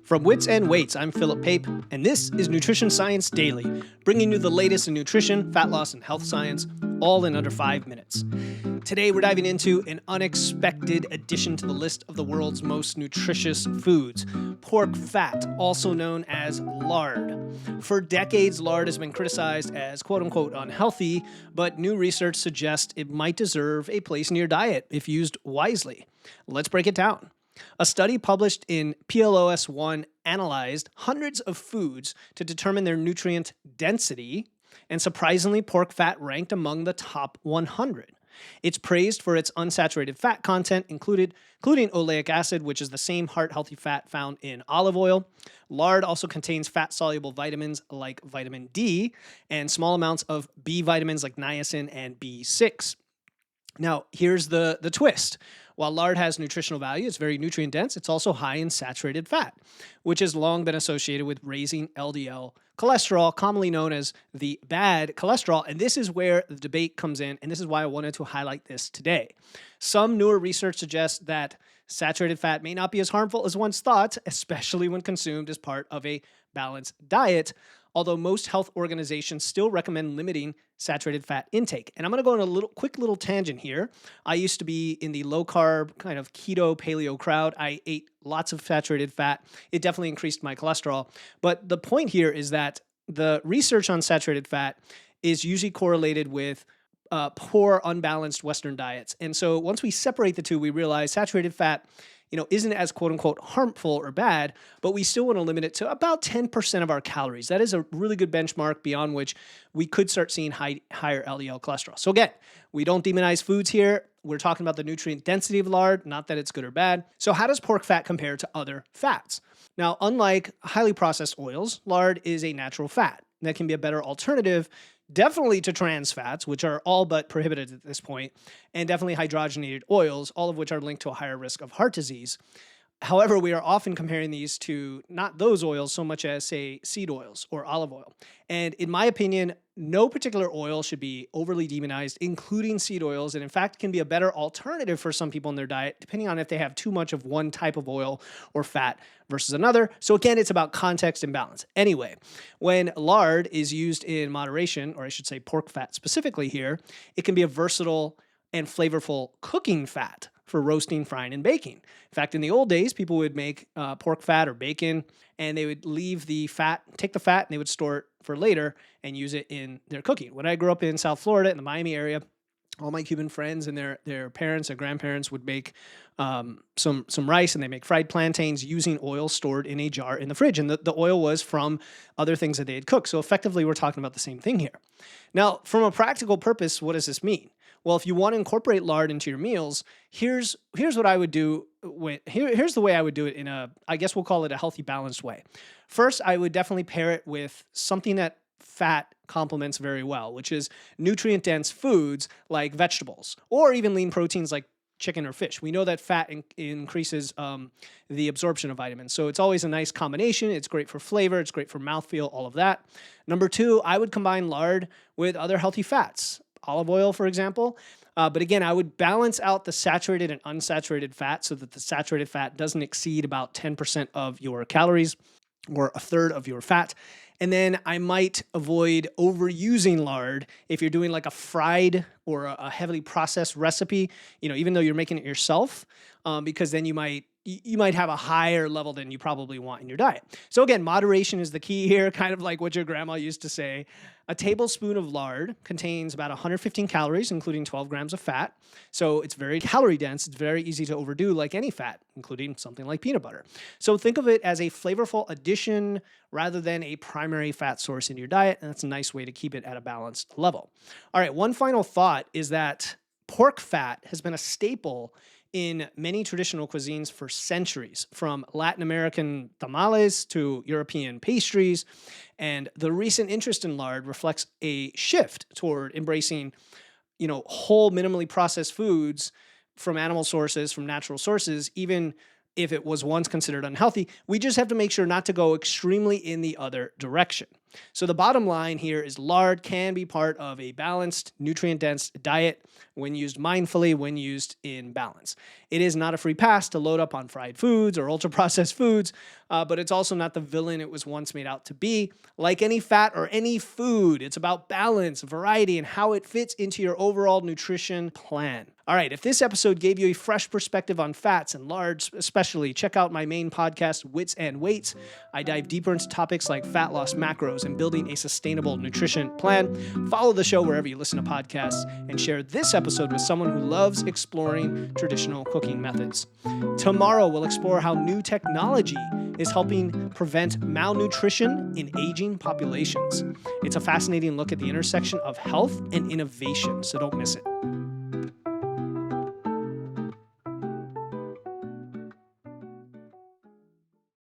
From Wits and Weights, I'm Philip Pape, and this is Nutrition Science Daily, bringing you the latest in nutrition, fat loss, and health science, all in under 5 minutes. Today, we're diving into an unexpected addition to the list of the world's most nutritious foods: pork fat, also known as lard. For decades, lard has been criticized as quote-unquote unhealthy, but new research suggests it might deserve a place in your diet if used wisely. Let's break it down. A study published in PLOS One analyzed hundreds of foods to determine their nutrient density, and surprisingly, pork fat ranked among the top 100. It's praised for its unsaturated fat content, including oleic acid, which is the same heart-healthy fat found in olive oil. Lard also contains fat-soluble vitamins like vitamin D and small amounts of B vitamins like niacin and B6. Now, here's the twist. While lard has nutritional value, it's very nutrient dense, it's also high in saturated fat, which has long been associated with raising LDL cholesterol, commonly known as the bad cholesterol. And this is where the debate comes in, and this is why I wanted to highlight this today. Some newer research suggests that saturated fat may not be as harmful as once thought, especially when consumed as part of a balanced diet, although most health organizations still recommend limiting saturated fat intake. And I'm going to go on a quick little tangent here. I used to be in the low-carb, kind of keto, paleo crowd. I ate lots of saturated fat. It definitely increased my cholesterol. But the point here is that the research on saturated fat is usually correlated with poor, unbalanced Western diets. And so once we separate the two, we realize saturated fat isn't as quote-unquote harmful or bad, but we still want to limit it to about 10% of our calories. That is a really good benchmark beyond which we could start seeing higher LDL cholesterol. So again, we don't demonize foods here. We're talking about the nutrient density of lard, not that it's good or bad. So how does pork fat compare to other fats? Now, unlike highly processed oils, lard is a natural fat that can be a better alternative definitely to trans fats, which are all but prohibited at this point, and definitely hydrogenated oils, all of which are linked to a higher risk of heart disease. However, we are often comparing these to not those oils so much as, say, seed oils or olive oil. And in my opinion, no particular oil should be overly demonized, including seed oils, and in fact can be a better alternative for some people in their diet, depending on if they have too much of one type of oil or fat versus another. So again, it's about context and balance. Anyway, when lard is used in moderation, or I should say pork fat specifically here, it can be a versatile and flavorful cooking fat for roasting, frying, and baking. In fact, in the old days, people would make pork fat or bacon, and they would leave the fat, take the fat, and they would store it for later and use it in their cooking. When I grew up in South Florida, in the Miami area, all my Cuban friends and their parents and grandparents would make some rice, and they make fried plantains using oil stored in a jar in the fridge. And the oil was from other things that they had cooked. So effectively, we're talking about the same thing here. Now, from a practical purpose, what does this mean? Well, if you want to incorporate lard into your meals, here's what I would do. Here's the way I would do it in I guess we'll call it a healthy, balanced way. First, I would definitely pair it with something that fat complements very well, which is nutrient-dense foods like vegetables, or even lean proteins like chicken or fish. We know that fat increases the absorption of vitamins. So it's always a nice combination. It's great for flavor. It's great for mouthfeel, all of that. Number two, I would combine lard with other healthy fats. Olive oil, for example. But again, I would balance out the saturated and unsaturated fat so that the saturated fat doesn't exceed about 10% of your calories or a third of your fat. And then I might avoid overusing lard if you're doing like a fried or a heavily processed recipe, even though you're making it yourself, because then you might have a higher level than you probably want in your diet. So again, moderation is the key here, kind of like what your grandma used to say. A tablespoon of lard contains about 115 calories, including 12 grams of fat. So it's very calorie dense. It's very easy to overdo like any fat, including something like peanut butter. So think of it as a flavorful addition rather than a primary fat source in your diet. And that's a nice way to keep it at a balanced level. All right, one final thought is that pork fat has been a staple in many traditional cuisines for centuries, from Latin American tamales to European pastries. And the recent interest in lard reflects a shift toward embracing, whole minimally processed foods from animal sources, from natural sources, even if it was once considered unhealthy. We just have to make sure not to go extremely in the other direction. So the bottom line here is lard can be part of a balanced, nutrient-dense diet when used mindfully, when used in balance. It is not a free pass to load up on fried foods or ultra-processed foods, but it's also not the villain it was once made out to be. Like any fat or any food, it's about balance, variety, and how it fits into your overall nutrition plan. All right, if this episode gave you a fresh perspective on fats and lards especially, check out my main podcast, Wits and Weights. I dive deeper into topics like fat loss macros and building a sustainable nutrition plan. Follow the show wherever you listen to podcasts and share this episode with someone who loves exploring traditional cooking methods. Tomorrow, we'll explore how new technology is helping prevent malnutrition in aging populations. It's a fascinating look at the intersection of health and innovation, so don't miss it.